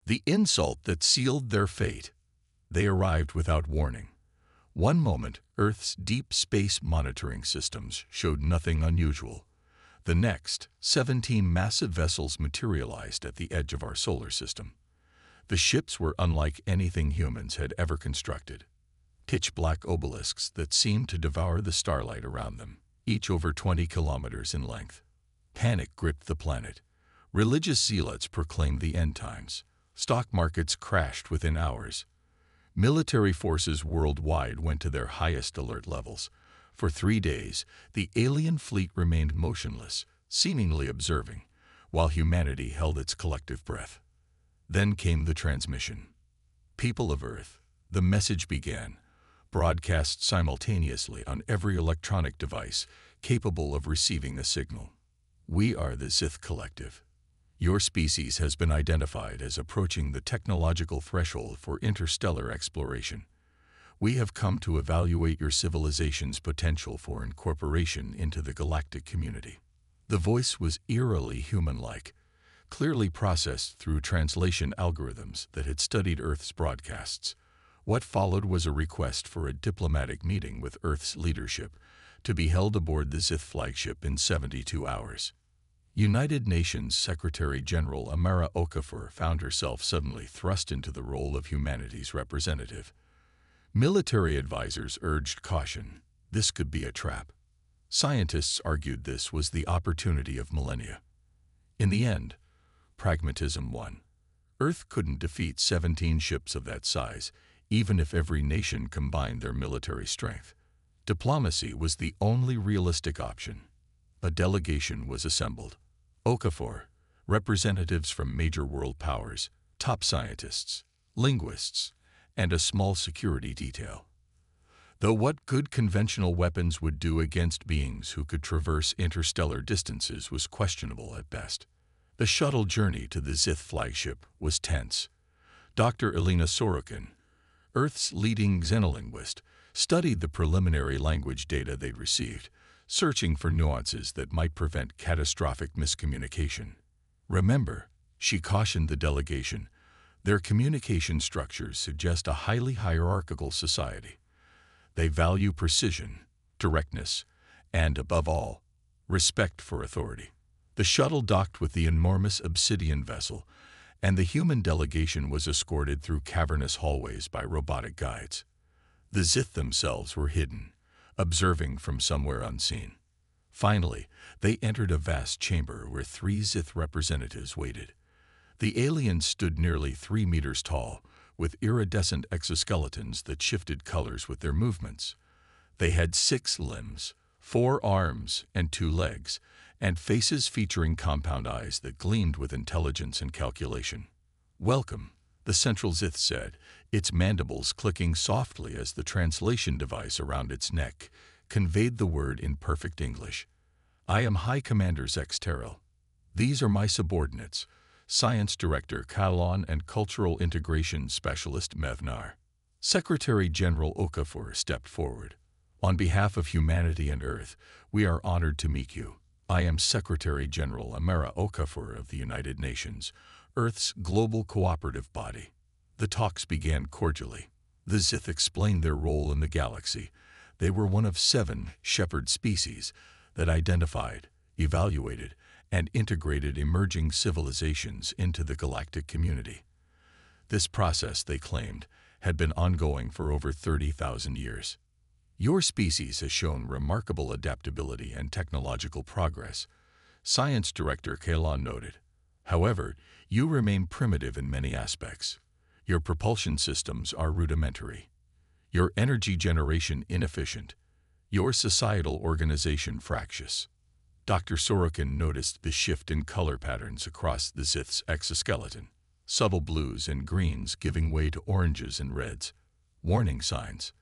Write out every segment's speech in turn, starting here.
The insult that sealed their fate. They arrived without warning. One moment, Earth's deep space monitoring systems showed nothing unusual. The next, 17 massive vessels materialized at the edge of our solar system. The ships were unlike anything humans had ever constructed. Pitch-black obelisks that seemed to devour the starlight around them, each over 20 kilometers in length. Panic gripped the planet. Religious zealots proclaimed the end times. Stock markets crashed within hours. Military forces worldwide went to their highest alert levels. For 3 days, the alien fleet remained motionless, seemingly observing, while humanity held its collective breath. Then came the transmission. People of Earth, the message began, broadcast simultaneously on every electronic device capable of receiving a signal. We are the Sith Collective. Your species has been identified as approaching the technological threshold for interstellar exploration. We have come to evaluate your civilization's potential for incorporation into the galactic community. The voice was eerily human-like, clearly processed through translation algorithms that had studied Earth's broadcasts. What followed was a request for a diplomatic meeting with Earth's leadership to be held aboard the Sith flagship in 72 hours. United Nations Secretary-General Amara Okafor found herself suddenly thrust into the role of humanity's representative. Military advisors urged caution. This could be a trap. Scientists argued this was the opportunity of millennia. In the end, pragmatism won. Earth couldn't defeat 17 ships of that size, even if every nation combined their military strength. Diplomacy was the only realistic option. A delegation was assembled. Okafor, representatives from major world powers, top scientists, linguists, and a small security detail. Though what good conventional weapons would do against beings who could traverse interstellar distances was questionable at best. The shuttle journey to the Sith flagship was tense. Dr. Elena Sorokin, Earth's leading xenolinguist, studied the preliminary language data they'd received, searching for nuances that might prevent catastrophic miscommunication. Remember, she cautioned the delegation, their communication structures suggest a highly hierarchical society. They value precision, directness, and, above all, respect for authority. The shuttle docked with the enormous obsidian vessel, and the human delegation was escorted through cavernous hallways by robotic guides. The Sith themselves were hidden, observing from somewhere unseen. Finally, they entered a vast chamber where 3 Sith representatives waited. The aliens stood nearly 3 meters tall, with iridescent exoskeletons that shifted colors with their movements. They had 6 limbs, 4 arms and 2 legs, and faces featuring compound eyes that gleamed with intelligence and calculation. "Welcome," the central Sith said, its mandibles clicking softly as the translation device around its neck conveyed the word in perfect English. "I am High Commander Zex Terrell. These are my subordinates, Science Director Kalon and Cultural Integration Specialist Mevnar." Secretary-General Okafor stepped forward. "On behalf of humanity and Earth, we are honored to meet you. I am Secretary-General Amara Okafor of the United Nations, Earth's global cooperative body." The talks began cordially. The Sith explained their role in the galaxy. They were one of 7 shepherd species that identified, evaluated, and integrated emerging civilizations into the galactic community. This process, they claimed, had been ongoing for over 30,000 years. "Your species has shown remarkable adaptability and technological progress," Science Director Kalon noted. "However, you remain primitive in many aspects. Your propulsion systems are rudimentary. Your energy generation inefficient. Your societal organization fractious." Dr. Sorokin noticed the shift in color patterns across the Sith's exoskeleton. Subtle blues and greens giving way to oranges and reds. Warning signs.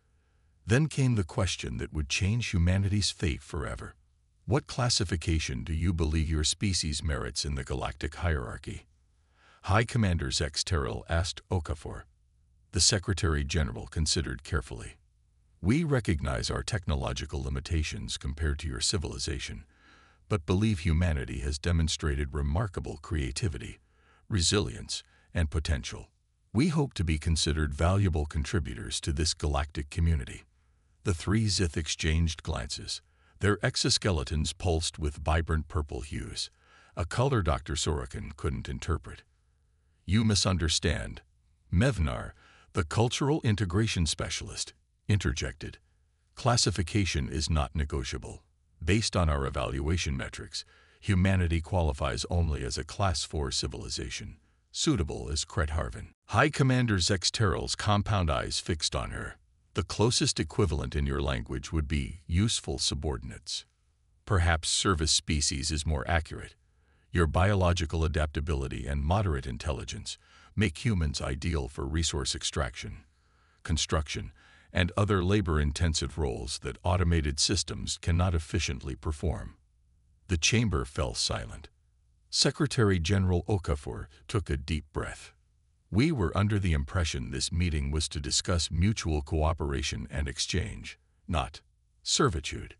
Then came the question that would change humanity's fate forever. "What classification do you believe your species merits in the galactic hierarchy?" High Commander Zex Terrell asked Okafor. The Secretary-General considered carefully. "We recognize our technological limitations compared to your civilization, but believe humanity has demonstrated remarkable creativity, resilience, and potential. We hope to be considered valuable contributors to this galactic community. The three Zith exchanged glances. Their exoskeletons pulsed with vibrant purple hues, a color Dr. Sorokin couldn't interpret. "You misunderstand," Mevnar, the cultural integration specialist, interjected. "Classification is not negotiable. Based on our evaluation metrics, humanity qualifies only as a Class 4 civilization, suitable as Kretharvan." High Commander Zexteral's compound eyes fixed on her. "The closest equivalent in your language would be useful subordinates. Perhaps service species is more accurate. Your biological adaptability and moderate intelligence make humans ideal for resource extraction, construction, and other labor-intensive roles that automated systems cannot efficiently perform." The chamber fell silent. Secretary General Okafor took a deep breath. "We were under the impression this meeting was to discuss mutual cooperation and exchange, not servitude."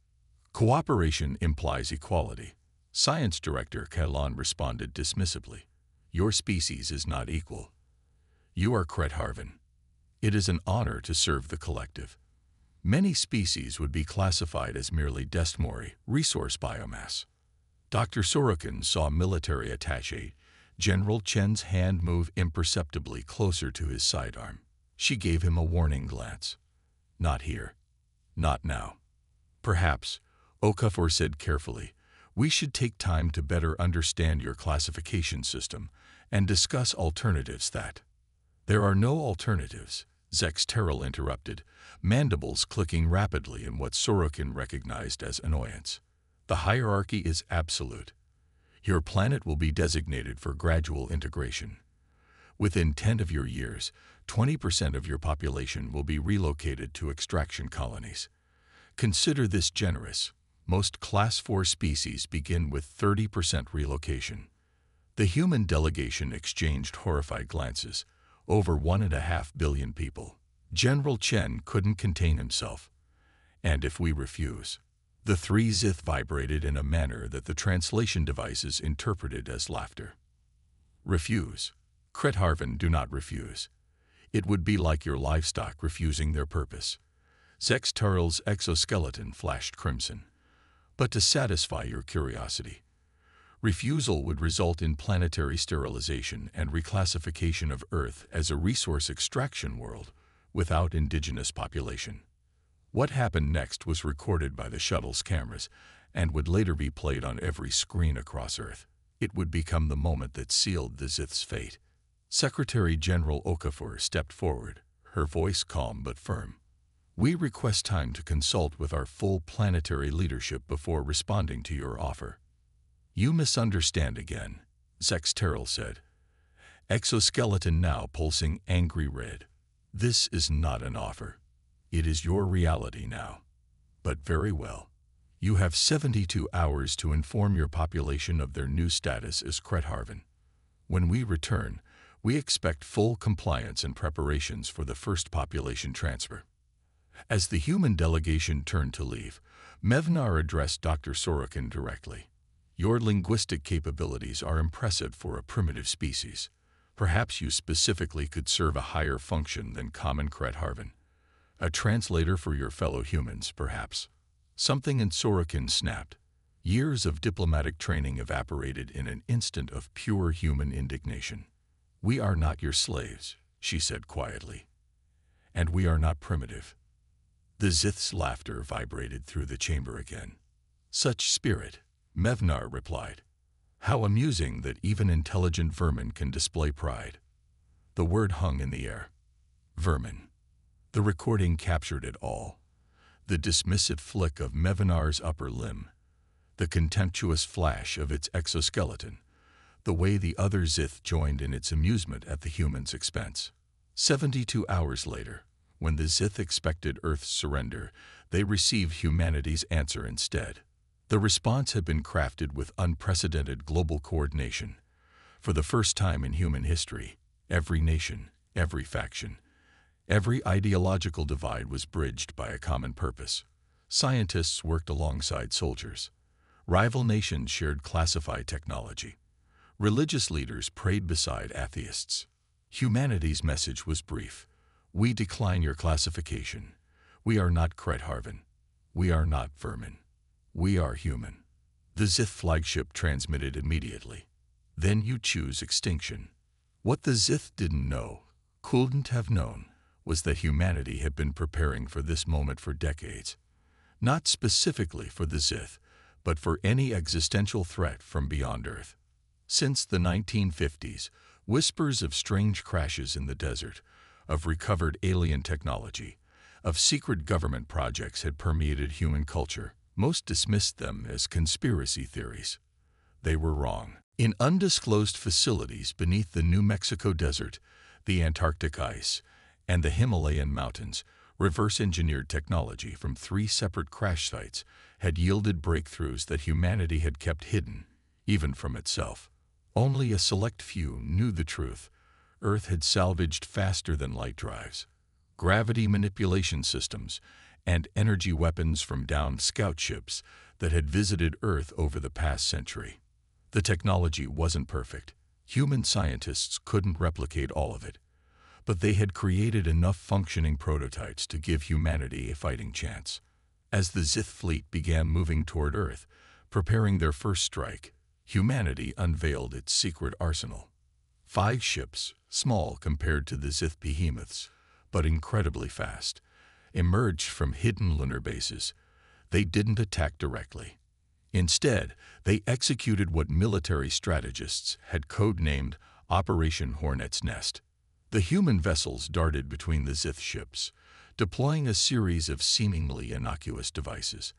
"Cooperation implies equality," Science Director Kalon responded dismissively. "Your species is not equal. You are Kretharvan. It is an honor to serve the collective. Many species would be classified as merely Destmori, resource biomass." Dr. Sorokin saw military attaché General Chen's hand move imperceptibly closer to his sidearm. She gave him a warning glance. "Not here. Not now." "Perhaps," Okafor said carefully, "we should take time to better understand your classification system and discuss alternatives that—" "There are no alternatives," Zexteral interrupted, mandibles clicking rapidly in what Sorokin recognized as annoyance. "The hierarchy is absolute. Your planet will be designated for gradual integration. Within 10 of your years, 20% of your population will be relocated to extraction colonies. Consider this generous. Most Class 4 species begin with 30% relocation." The human delegation exchanged horrified glances. Over 1.5 billion people. General Chen couldn't contain himself. "And if we refuse?" The three Zith vibrated in a manner that the translation devices interpreted as laughter. "Refuse. Kretharvan do not refuse. It would be like your livestock refusing their purpose." Zexteral's exoskeleton flashed crimson. "But to satisfy your curiosity, refusal would result in planetary sterilization and reclassification of Earth as a resource extraction world without indigenous population. What happened next was recorded by the shuttle's cameras and would later be played on every screen across Earth. It would become the moment that sealed the Zith's fate." Secretary General Okafor stepped forward, her voice calm but firm. "We request time to consult with our full planetary leadership before responding to your offer." "You misunderstand again," Zexteral said, exoskeleton now pulsing angry red. "This is not an offer. It is your reality now. But very well. You have 72 hours to inform your population of their new status as Kretharvan. When we return, we expect full compliance and preparations for the first population transfer." As the human delegation turned to leave, Mevnar addressed Dr. Sorokin directly. "Your linguistic capabilities are impressive for a primitive species. Perhaps you specifically could serve a higher function than common Kretharvan. A translator for your fellow humans, perhaps." Something in Sorokin snapped. Years of diplomatic training evaporated in an instant of pure human indignation. "We are not your slaves," she said quietly. "And we are not primitive." The Zith's laughter vibrated through the chamber again. "Such spirit," Mevnar replied. "How amusing that even intelligent vermin can display pride." The word hung in the air. Vermin. The recording captured it all. The dismissive flick of Mevnar's upper limb, the contemptuous flash of its exoskeleton, the way the other Zith joined in its amusement at the human's expense. 72 hours later, when the Zith expected Earth's surrender, they received humanity's answer instead. The response had been crafted with unprecedented global coordination. For the first time in human history, every nation, every faction, every ideological divide was bridged by a common purpose. Scientists worked alongside soldiers. Rival nations shared classified technology. Religious leaders prayed beside atheists. Humanity's message was brief. We decline your classification. We are not Kretharven. We are not vermin. We are human. The Zith flagship transmitted immediately. Then you choose extinction. What the Zith didn't know, couldn't have known, was that humanity had been preparing for this moment for decades. Not specifically for the Zith, but for any existential threat from beyond Earth. Since the 1950s, whispers of strange crashes in the desert, of recovered alien technology, of secret government projects had permeated human culture. Most dismissed them as conspiracy theories. They were wrong. In undisclosed facilities beneath the New Mexico desert, the Antarctic ice, and the Himalayan mountains, reverse-engineered technology from 3 separate crash sites had yielded breakthroughs that humanity had kept hidden, even from itself. Only a select few knew the truth. Earth had salvaged faster-than-light drives, gravity manipulation systems, and energy weapons from downed scout ships that had visited Earth over the past century. The technology wasn't perfect. Human scientists couldn't replicate all of it. But they had created enough functioning prototypes to give humanity a fighting chance. As the Zith fleet began moving toward Earth, preparing their first strike, humanity unveiled its secret arsenal. 5 ships, small compared to the Zith behemoths, but incredibly fast, emerged from hidden lunar bases. They didn't attack directly. Instead, they executed what military strategists had codenamed Operation Hornet's Nest. The human vessels darted between the Zith ships, deploying a series of seemingly innocuous devices.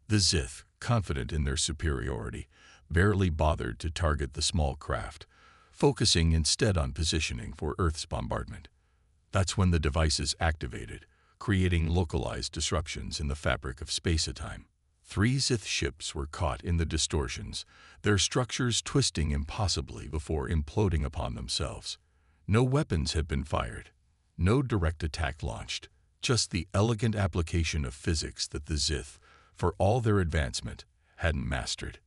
The Zith, confident in their superiority, barely bothered to target the small craft, focusing instead on positioning for Earth's bombardment. That's when the devices activated, creating localized disruptions in the fabric of space-time. 3 Zith ships were caught in the distortions, their structures twisting impossibly before imploding upon themselves. No weapons had been fired, no direct attack launched, just the elegant application of physics that the Zith, for all their advancement, hadn't mastered.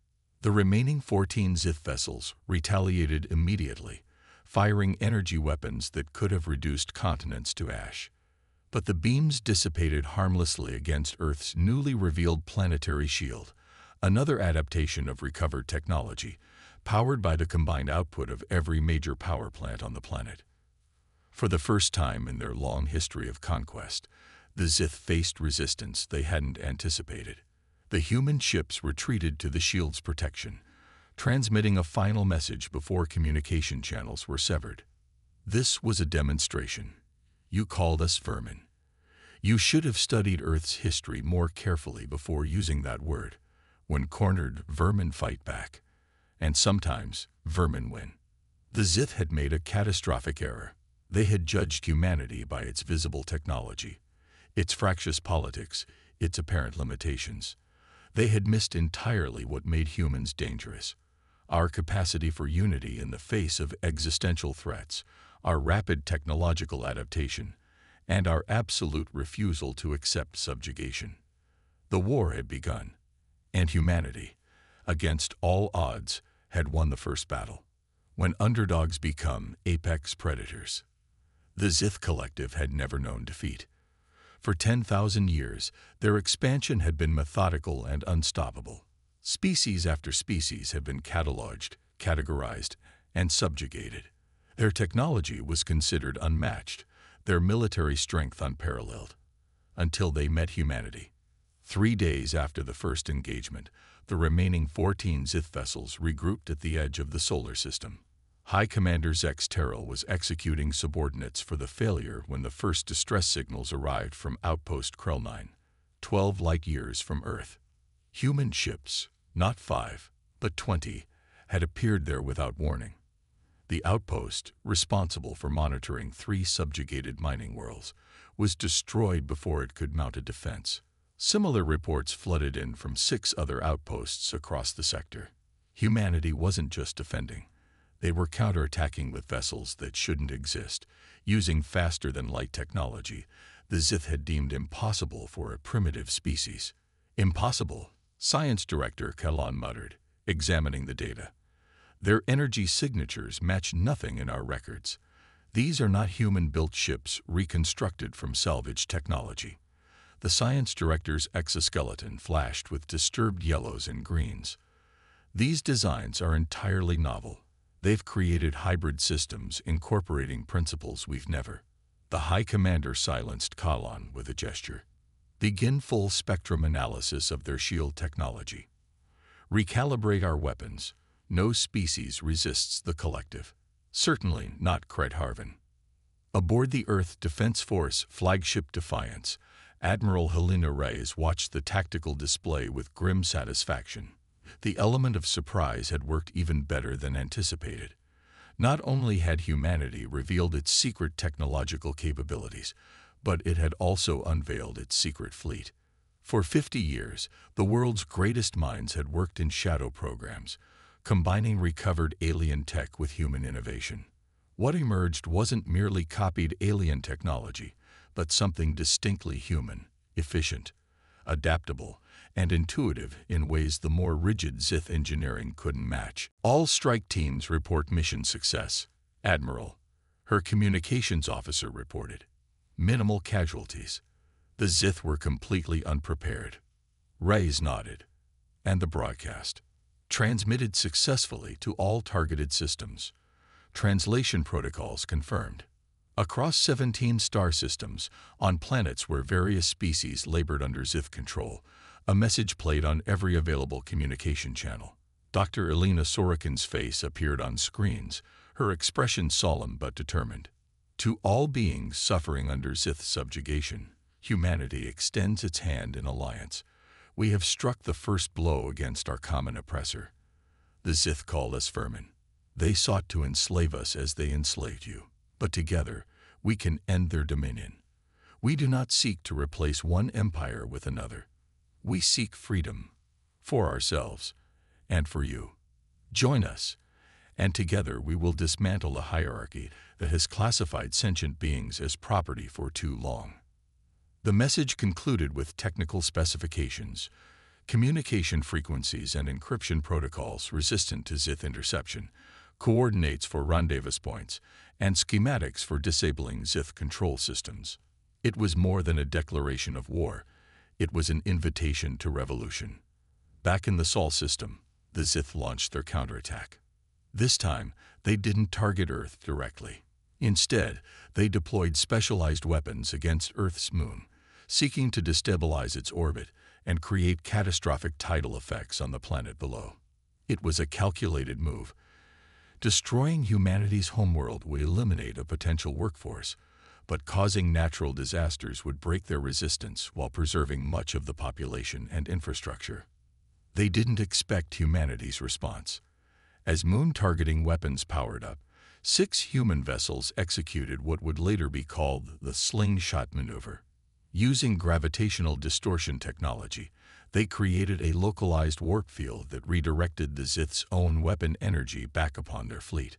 The remaining 14 Zith vessels retaliated immediately, firing energy weapons that could have reduced continents to ash. But the beams dissipated harmlessly against Earth's newly revealed planetary shield, another adaptation of recovered technology, powered by the combined output of every major power plant on the planet. For the first time in their long history of conquest, the Zith faced resistance they hadn't anticipated. The human ships retreated to the shield's protection, transmitting a final message before communication channels were severed. This was a demonstration. You called us vermin. You should have studied Earth's history more carefully before using that word. When cornered, vermin fight back. And sometimes, vermin win. The Zith had made a catastrophic error. They had judged humanity by its visible technology, its fractious politics, its apparent limitations. They had missed entirely what made humans dangerous. Our capacity for unity in the face of existential threats, our rapid technological adaptation, and our absolute refusal to accept subjugation. The war had begun, and humanity, against all odds, had won the first battle. When underdogs become apex predators. The Zith collective had never known defeat. For 10,000 years, their expansion had been methodical and unstoppable. Species after species had been cataloged, categorized, and subjugated. Their technology was considered unmatched, their military strength unparalleled, until they met humanity. 3 days after the first engagement, the remaining 14 Zith vessels regrouped at the edge of the solar system. High Commander Zex Terrell was executing subordinates for the failure when the first distress signals arrived from Outpost Krell-9, 12 light-years from Earth. Human ships, not 5, but 20, had appeared there without warning. The outpost, responsible for monitoring 3 subjugated mining worlds, was destroyed before it could mount a defense. Similar reports flooded in from 6 other outposts across the sector. Humanity wasn't just defending. They were counterattacking with vessels that shouldn't exist, using faster-than-light technology the Zith had deemed impossible for a primitive species. Impossible, Science Director Kalon muttered, examining the data. Their energy signatures match nothing in our records. These are not human-built ships reconstructed from salvage technology. The science director's exoskeleton flashed with disturbed yellows and greens. These designs are entirely novel. They've created hybrid systems incorporating principles we've never. The High Commander silenced Kalon with a gesture. Begin full spectrum analysis of their shield technology. Recalibrate our weapons. No species resists the collective. Certainly not Kretharven. Aboard the Earth Defense Force flagship Defiance, Admiral Helena Reyes watched the tactical display with grim satisfaction. The element of surprise had worked even better than anticipated. Not only had humanity revealed its secret technological capabilities, but it had also unveiled its secret fleet. For 50 years, the world's greatest minds had worked in shadow programs, combining recovered alien tech with human innovation. What emerged wasn't merely copied alien technology, but something distinctly human, efficient, adaptable, and intuitive in ways the more rigid Zith engineering couldn't match. All strike teams report mission success. Admiral, her communications officer, reported. Minimal casualties. The Zith were completely unprepared. Reyes nodded. And the broadcast. Transmitted successfully to all targeted systems. Translation protocols confirmed. Across 17 star systems, on planets where various species labored under Zith control, a message played on every available communication channel. Dr. Elena Sorokin's face appeared on screens, her expression solemn but determined. To all beings suffering under Zith subjugation, humanity extends its hand in alliance. We have struck the first blow against our common oppressor. The Zith called us vermin. They sought to enslave us as they enslaved you. But together, we can end their dominion. We do not seek to replace one empire with another. We seek freedom, for ourselves and for you. Join us, and together we will dismantle a hierarchy that has classified sentient beings as property for too long. The message concluded with technical specifications, communication frequencies and encryption protocols resistant to Zith interception, coordinates for rendezvous points, and schematics for disabling Zith control systems. It was more than a declaration of war. It was an invitation to revolution. Back in the Sol system, the Zith launched their counterattack. This time, they didn't target Earth directly. Instead, they deployed specialized weapons against Earth's moon, seeking to destabilize its orbit and create catastrophic tidal effects on the planet below. It was a calculated move. Destroying humanity's homeworld would eliminate a potential workforce, but causing natural disasters would break their resistance while preserving much of the population and infrastructure. They didn't expect humanity's response. As moon-targeting weapons powered up, 6 human vessels executed what would later be called the slingshot maneuver. Using gravitational distortion technology, they created a localized warp field that redirected the Zith's own weapon energy back upon their fleet.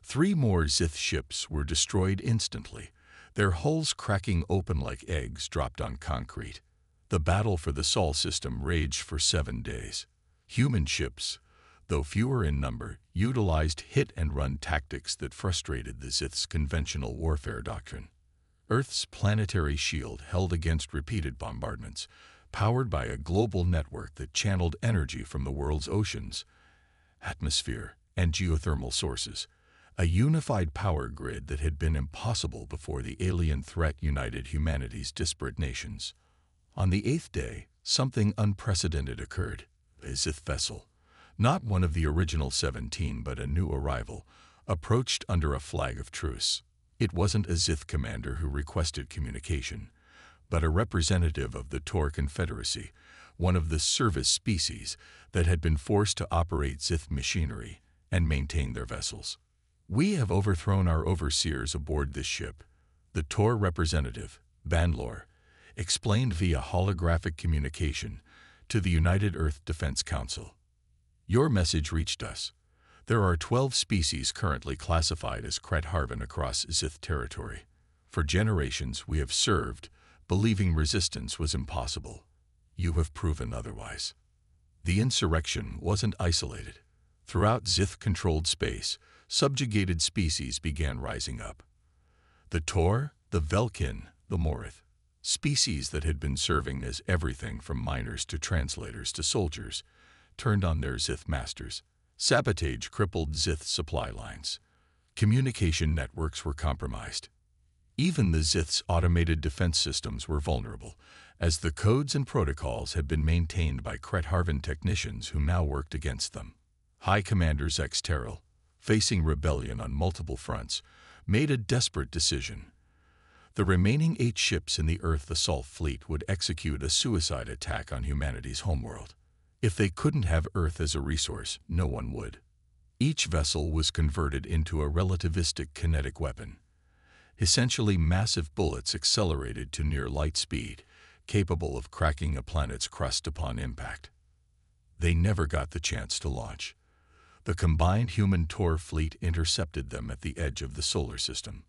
3 more Zith ships were destroyed instantly, their hulls cracking open like eggs dropped on concrete. The battle for the Sol system raged for 7 days. Human ships, though fewer in number, utilized hit-and-run tactics that frustrated the Zith's conventional warfare doctrine. Earth's planetary shield held against repeated bombardments, powered by a global network that channeled energy from the world's oceans, atmosphere, and geothermal sources, a unified power grid that had been impossible before the alien threat united humanity's disparate nations. On the 8th day, something unprecedented occurred. A Zith vessel, not one of the original 17 but a new arrival, approached under a flag of truce. It wasn't a Zith commander who requested communication, but a representative of the Tor Confederacy, one of the service species that had been forced to operate Zith machinery and maintain their vessels. "We have overthrown our overseers aboard this ship," the Tor representative, Banlor, explained via holographic communication to the United Earth Defense Council. "Your message reached us. There are 12 species currently classified as Kretharven across Zith territory. For generations we have served, believing resistance was impossible. You have proven otherwise." The insurrection wasn't isolated. Throughout Zith-controlled space, subjugated species began rising up. The Tor, the Velkin, the Morith, species that had been serving as everything from miners to translators to soldiers, turned on their Zith masters. Sabotage crippled Zith supply lines. Communication networks were compromised. Even the Zith's automated defense systems were vulnerable, as the codes and protocols had been maintained by Kret-Harvan technicians who now worked against them. High Commander Zex-Terrell, facing rebellion on multiple fronts, made a desperate decision. The remaining 8 ships in the Earth Assault Fleet would execute a suicide attack on humanity's homeworld. If they couldn't have Earth as a resource, no one would. Each vessel was converted into a relativistic kinetic weapon. Essentially massive bullets accelerated to near light speed, capable of cracking a planet's crust upon impact. They never got the chance to launch. The combined human Tor fleet intercepted them at the edge of the solar system.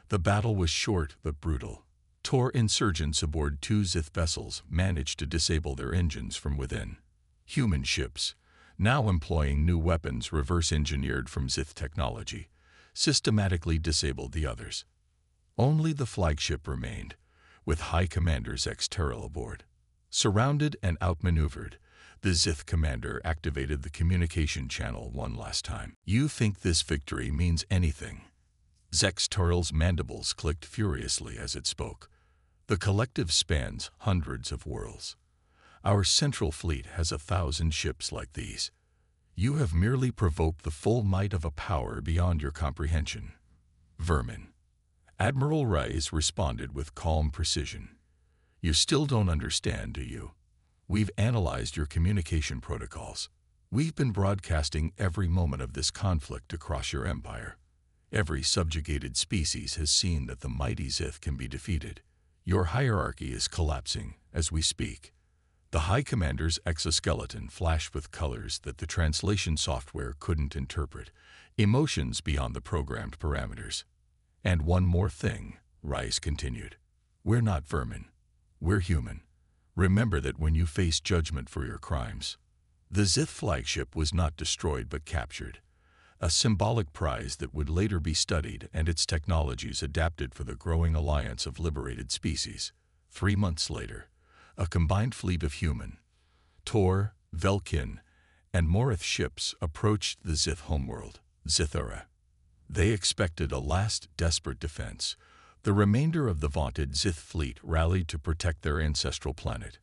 The battle was short but brutal. Tor insurgents aboard 2 Zith vessels managed to disable their engines from within. Human ships, now employing new weapons reverse-engineered from Zith technology, systematically disabled the others. Only the flagship remained, with High Commander Zex-Terrell aboard. Surrounded and outmaneuvered, the Zith commander activated the communication channel one last time. "You think this victory means anything?" Zex-Terrell's mandibles clicked furiously as it spoke. "The collective spans hundreds of worlds. Our central fleet has 1,000 ships like these. You have merely provoked the full might of a power beyond your comprehension. Vermin." Admiral Rice responded with calm precision. "You still don't understand, do you? We've analyzed your communication protocols. We've been broadcasting every moment of this conflict across your empire. Every subjugated species has seen that the mighty Zith can be defeated. Your hierarchy is collapsing as we speak." The High Commander's exoskeleton flashed with colors that the translation software couldn't interpret, emotions beyond the programmed parameters. "And one more thing," Rice continued. "We're not vermin. We're human. Remember that when you face judgment for your crimes." The Zith flagship was not destroyed but captured, a symbolic prize that would later be studied and its technologies adapted for the growing alliance of liberated species. 3 months later, a combined fleet of human, Tor, Velkin, and Morith ships approached the Zith homeworld, Zithura. They expected a last desperate defense. The remainder of the vaunted Zith fleet rallied to protect their ancestral planet.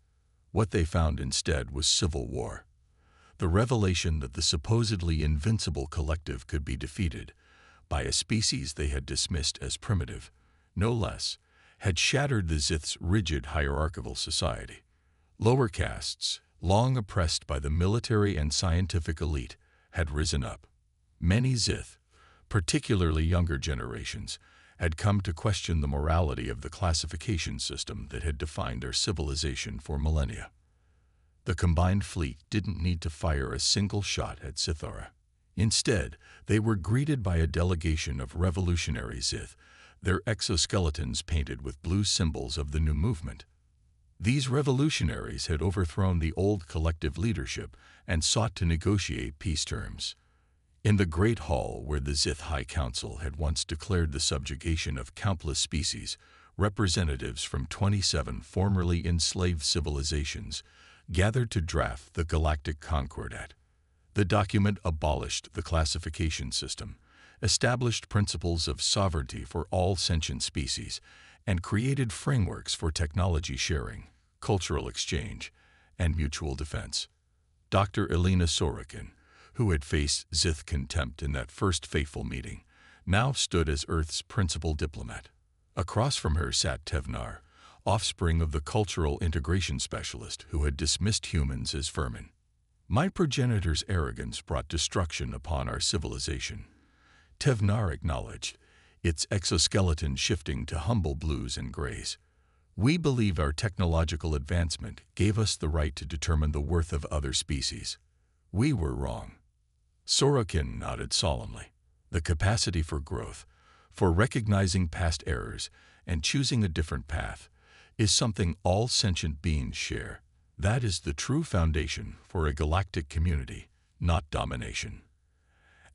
What they found instead was civil war. The revelation that the supposedly invincible collective could be defeated by a species they had dismissed as primitive, no less, had shattered the Zith's rigid hierarchical society. Lower castes, long oppressed by the military and scientific elite, had risen up. Many Zith, particularly younger generations, had come to question the morality of the classification system that had defined their civilization for millennia. The combined fleet didn't need to fire a single shot at Zithura. Instead, they were greeted by a delegation of revolutionary Zith, their exoskeletons painted with blue symbols of the new movement. These revolutionaries had overthrown the old collective leadership and sought to negotiate peace terms. In the Great Hall, where the Zith High Council had once declared the subjugation of countless species, representatives from 27 formerly enslaved civilizations gathered to draft the Galactic Concordat. The document abolished the classification system, established principles of sovereignty for all sentient species, and created frameworks for technology sharing, cultural exchange, and mutual defense. Dr. Elena Sorokin, who had faced Zith contempt in that first fateful meeting, now stood as Earth's principal diplomat. Across from her sat Tevnar, offspring of the cultural integration specialist who had dismissed humans as vermin. "My progenitor's arrogance brought destruction upon our civilization," Tevnar acknowledged, its exoskeleton shifting to humble blues and grays. "We believe our technological advancement gave us the right to determine the worth of other species. We were wrong." Sorokin nodded solemnly. "The capacity for growth, for recognizing past errors and choosing a different path, is something all sentient beings share. That is the true foundation for a galactic community, not domination."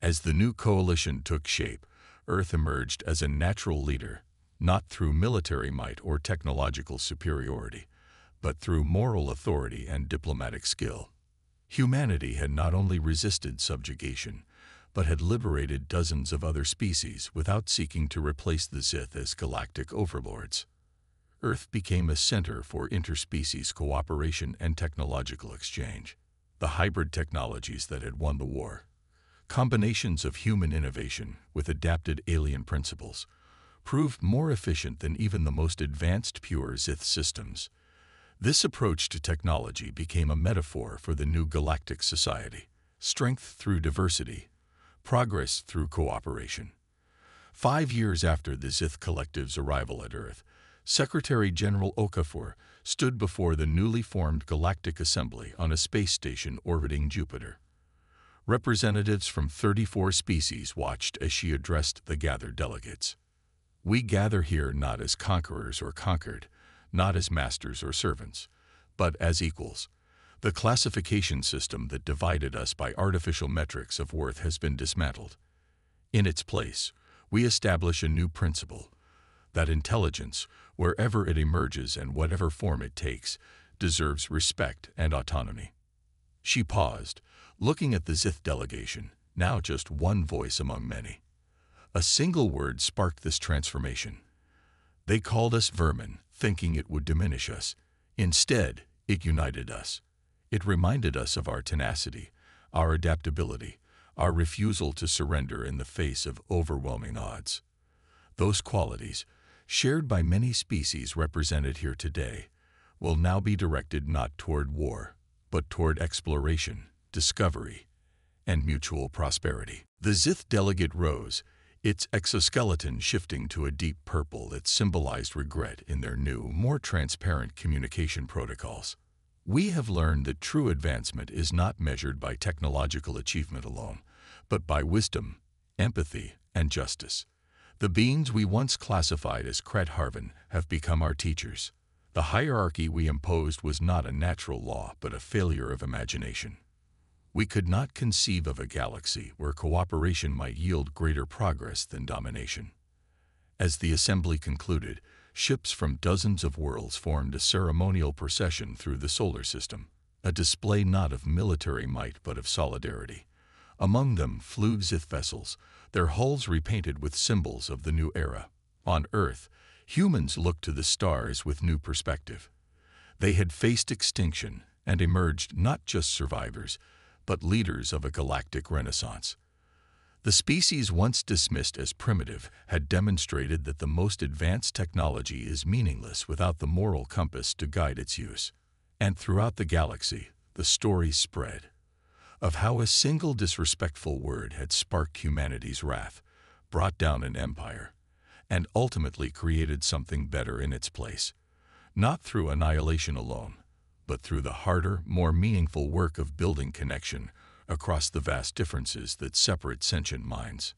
As the new coalition took shape, Earth emerged as a natural leader, not through military might or technological superiority, but through moral authority and diplomatic skill. Humanity had not only resisted subjugation, but had liberated dozens of other species without seeking to replace the Sith as galactic overlords. Earth became a center for interspecies cooperation and technological exchange. The hybrid technologies that had won the war, combinations of human innovation with adapted alien principles, proved more efficient than even the most advanced pure Sith systems. This approach to technology became a metaphor for the new galactic society: strength through diversity, progress through cooperation. 5 years after the Sith Collective's arrival at Earth, Secretary General Okafor stood before the newly formed Galactic Assembly on a space station orbiting Jupiter. Representatives from 34 species watched as she addressed the gathered delegates. "We gather here not as conquerors or conquered, not as masters or servants, but as equals. The classification system that divided us by artificial metrics of worth has been dismantled. In its place, we establish a new principle: that intelligence, wherever it emerges and whatever form it takes, deserves respect and autonomy." She paused, looking at the Sith delegation, now just one voice among many. A single word sparked this transformation. "They called us vermin, thinking it would diminish us. Instead, it united us. It reminded us of our tenacity, our adaptability, our refusal to surrender in the face of overwhelming odds. Those qualities, shared by many species represented here today, will now be directed not toward war, but toward exploration, discovery, and mutual prosperity." The Sith delegate rose, its exoskeleton shifting to a deep purple that symbolized regret in their new, more transparent communication protocols. "We have learned that true advancement is not measured by technological achievement alone, but by wisdom, empathy, and justice. The beings we once classified as Kret Harvan have become our teachers. The hierarchy we imposed was not a natural law, but a failure of imagination. We could not conceive of a galaxy where cooperation might yield greater progress than domination." As the assembly concluded, ships from dozens of worlds formed a ceremonial procession through the solar system, a display not of military might but of solidarity. Among them flew Sith vessels, their hulls repainted with symbols of the new era. On Earth, humans looked to the stars with new perspective. They had faced extinction and emerged not just survivors, but leaders of a galactic renaissance. The species once dismissed as primitive had demonstrated that the most advanced technology is meaningless without the moral compass to guide its use. And throughout the galaxy, the story spread of how a single disrespectful word had sparked humanity's wrath, brought down an empire, and ultimately created something better in its place, not through annihilation alone, but through the harder, more meaningful work of building connection across the vast differences that separate sentient minds.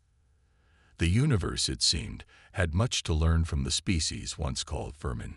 The universe, it seemed, had much to learn from the species once called vermin.